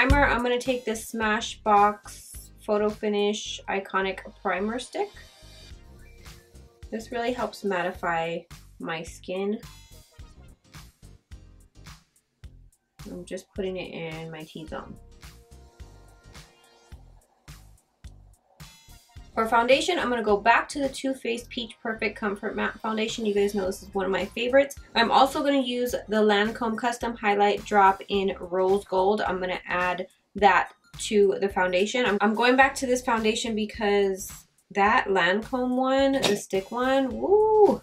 primer, I'm going to take this Smashbox Photo Finish Iconic Primer Stick. This really helps mattify my skin. I'm just putting it in my T-zone. For foundation, I'm going to go back to the Too Faced Peach Perfect Comfort Matte Foundation. You guys know this is one of my favorites. I'm also going to use the Lancome Custom Highlight Drop in Rose Gold. I'm going to add that to the foundation. I'm going back to this foundation because that Lancome one, the stick one, woo,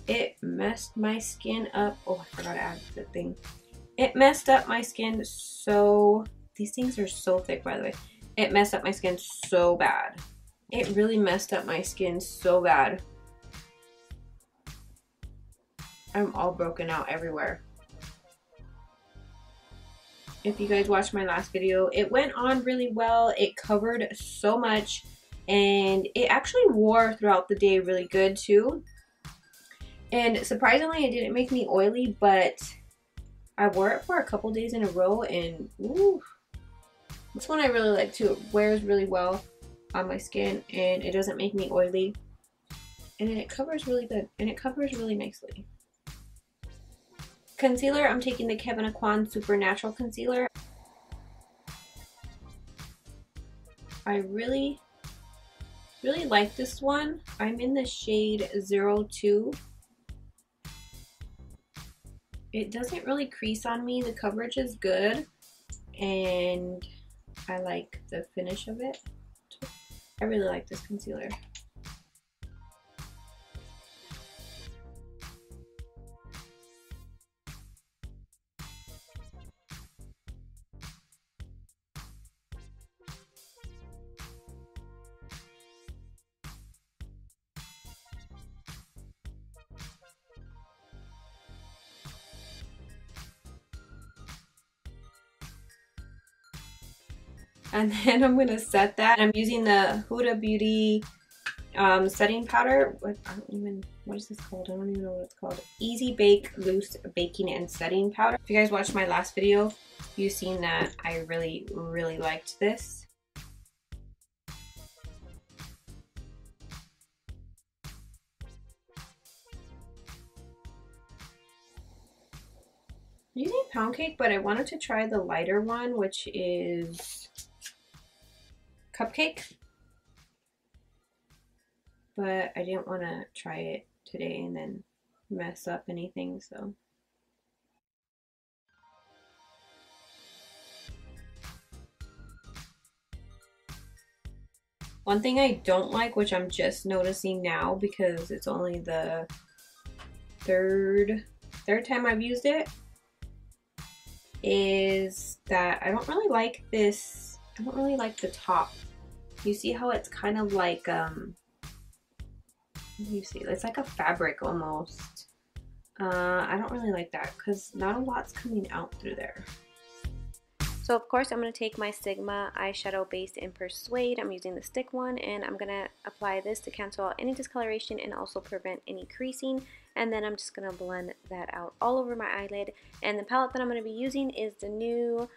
it messed my skin up. Oh, I forgot to add the thing. It messed up my skin so, these things are so thick, by the way. It messed up my skin so bad. It really messed up my skin so bad. I'm all broken out everywhere. If you guys watched my last video, it went on really well. It covered so much and it actually wore throughout the day really good too. And surprisingly, it didn't make me oily, but I wore it for a couple days in a row and ooh, this one I really like too. It wears really well on my skin and it doesn't make me oily. And then it covers really good and it covers really nicely. Concealer, I'm taking the Kevyn Aucoin Supernatural Concealer. I really like this one. I'm in the shade 02. It doesn't really crease on me. The coverage is good and I like the finish of it. I really like this concealer. And then I'm gonna set that. I'm using the Huda Beauty setting powder. What is this called? I don't even know what it's called. Easy Bake Loose Baking and Setting Powder. If you guys watched my last video, you've seen that I really liked this. I'm using Pound Cake, but I wanted to try the lighter one, which is Cupcake, but I didn't want to try it today and then mess up anything, so. One thing I don't like, which I'm just noticing now because it's only the third time I've used it, is that I don't really like this. I don't really like the top. You see how it's kind of like, you see, it's like a fabric almost. I don't really like that because not a lot's coming out through there. So of course I'm going to take my Sigma eyeshadow base in Persuade. I'm using the stick one and I'm going to apply this to cancel out any discoloration and also prevent any creasing. And then I'm just going to blend that out all over my eyelid. And the palette that I'm going to be using is the new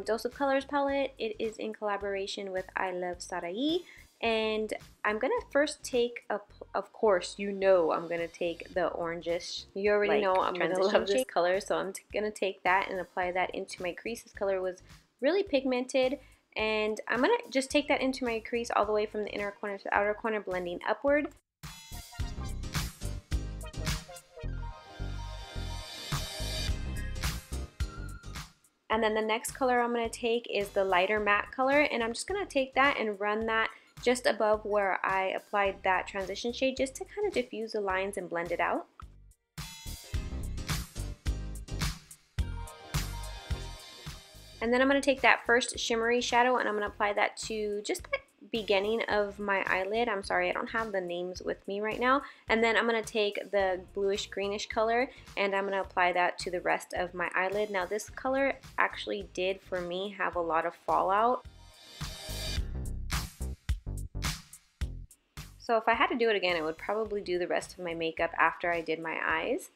Dose of Colors palette. It is in collaboration with ILUVSARAHI, and I'm gonna first take of course you know I'm gonna take the orangish, you already know I'm gonna love this color, so I'm gonna take that and apply that into my crease. This color was really pigmented and I'm gonna just take that into my crease all the way from the inner corner to the outer corner, blending upward. And then the next color I'm going to take is the lighter matte color, and I'm just going to take that and run that just above where I applied that transition shade, just to kind of diffuse the lines and blend it out. And then I'm going to take that first shimmery shadow and I'm going to apply that to just the beginning of my eyelid. I'm sorry, I don't have the names with me right now. And then I'm going to take the bluish greenish color and I'm going to apply that to the rest of my eyelid. Now this color actually did, for me, have a lot of fallout. So if I had to do it again, I would probably do the rest of my makeup after I did my eyes.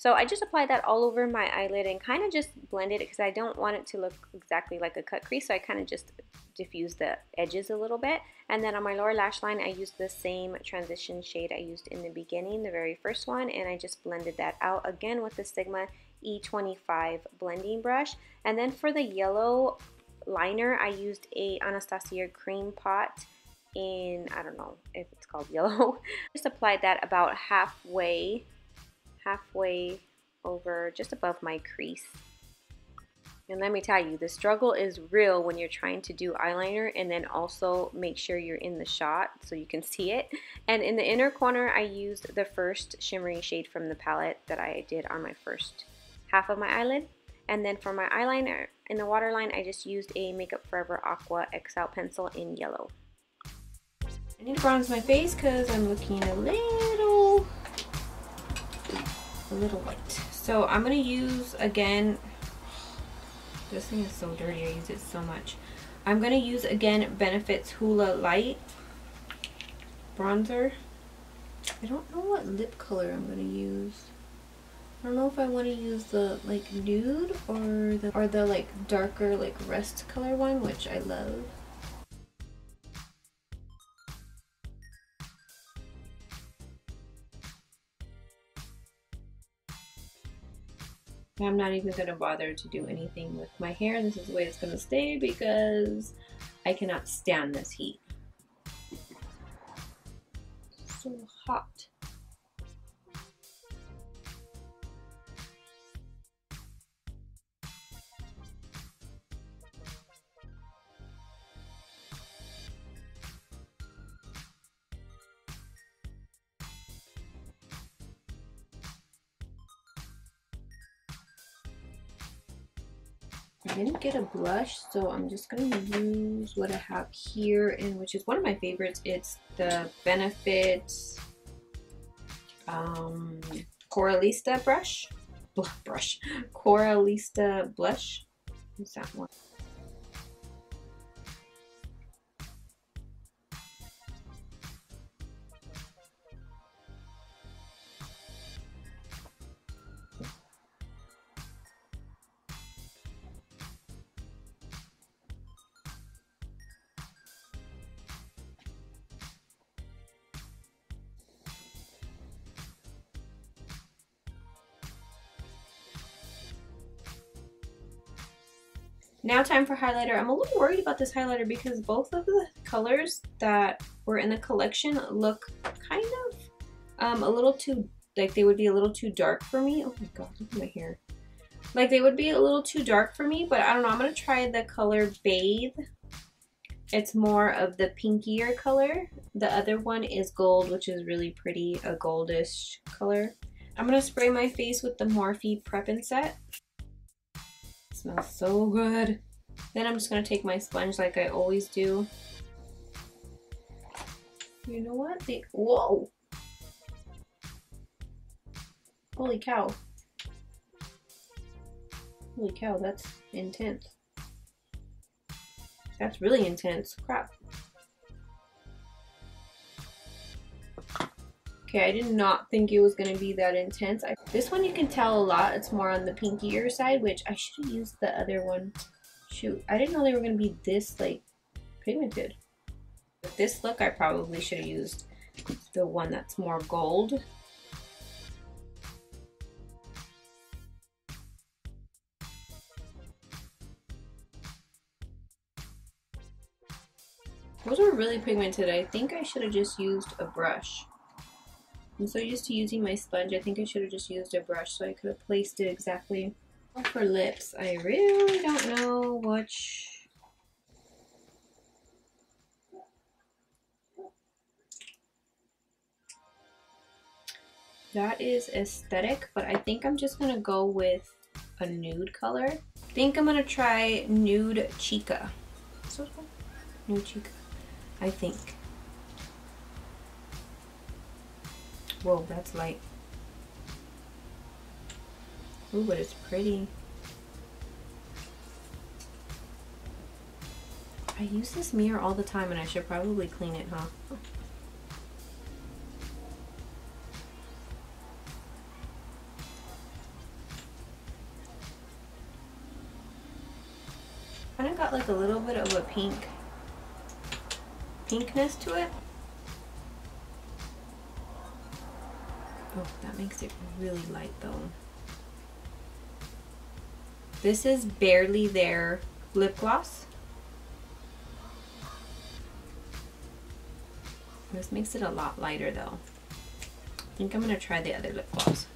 So I just applied that all over my eyelid and kind of just blended it because I don't want it to look exactly like a cut crease. So I kind of just diffused the edges a little bit. And then on my lower lash line, I used the same transition shade I used in the beginning, the very first one. And I just blended that out again with the Sigma E25 blending brush. And then for the yellow liner, I used a Anastasia cream pot in, I don't know if it's called yellow. Just applied that about halfway over, just above my crease. And let me tell you, the struggle is real when you're trying to do eyeliner and then also make sure you're in the shot so you can see it. And in the inner corner, I used the first shimmery shade from the palette that I did on my first half of my eyelid. And then for my eyeliner in the waterline, I just used a Makeup Forever Aqua XL pencil in yellow. I need to bronze my face because I'm looking a little white. So I'm going to use, again, this thing is so dirty, I use it so much. I'm going to use, again, Benefit's Hoola Light bronzer. I don't know what lip color I'm going to use. I don't know if I want to use the like nude or the like darker like rust color one, which I love. I'm not even going to bother to do anything with my hair. This is the way it's going to stay because I cannot stand this heat. So hot. I didn't get a blush, so I'm just going to use what I have here, and which is one of my favorites. It's the Benefit Coralista Coralista blush. What's that one? Now time for highlighter. I'm a little worried about this highlighter because both of the colors that were in the collection look kind of a little too, like they would be a little too dark for me. Oh my god, look at my hair. Like they would be a little too dark for me, but I don't know. I'm going to try the color Bathe. It's more of the pinkier color. The other one is gold, which is really pretty, a goldish color. I'm going to spray my face with the Morphe Prep and Set. Smells so good. Then I'm just going to take my sponge like I always do. You know what? Whoa! Holy cow. Holy cow, that's intense. That's really intense. Crap. Okay, I did not think it was going to be that intense. This one you can tell a lot. It's more on the pinkier side, which I should have used the other one. Shoot, I didn't know they were going to be this, like, pigmented. With this look, I probably should have used the one that's more gold. Those were really pigmented. I think I should have just used a brush. I'm so used to using my sponge, I think I should have just used a brush so I could have placed it exactly. For lips, I really don't know which. That is aesthetic, but I think I'm just gonna go with a nude color. I think I'm gonna try Nude Chica. What's it called? Nude Chica, I think. Whoa, that's light. Ooh, but it's pretty. I use this mirror all the time and I should probably clean it, huh? Kind of got like a little bit of a pinkness to it. Oh, that makes it really light though. This is Barely There lip gloss. This makes it a lot lighter though. I think I'm gonna try the other lip gloss.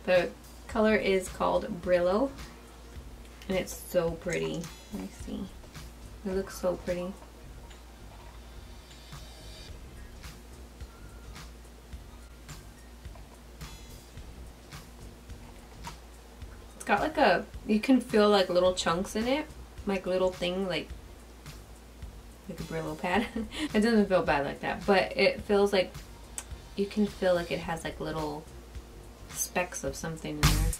The color is called Brillo, and it's so pretty. Let me see. It looks so pretty. It's got like a, you can feel like little chunks in it, like little thing, like a Brillo pad. It doesn't feel bad like that, but it feels like you can feel like it has like little specks of something in there.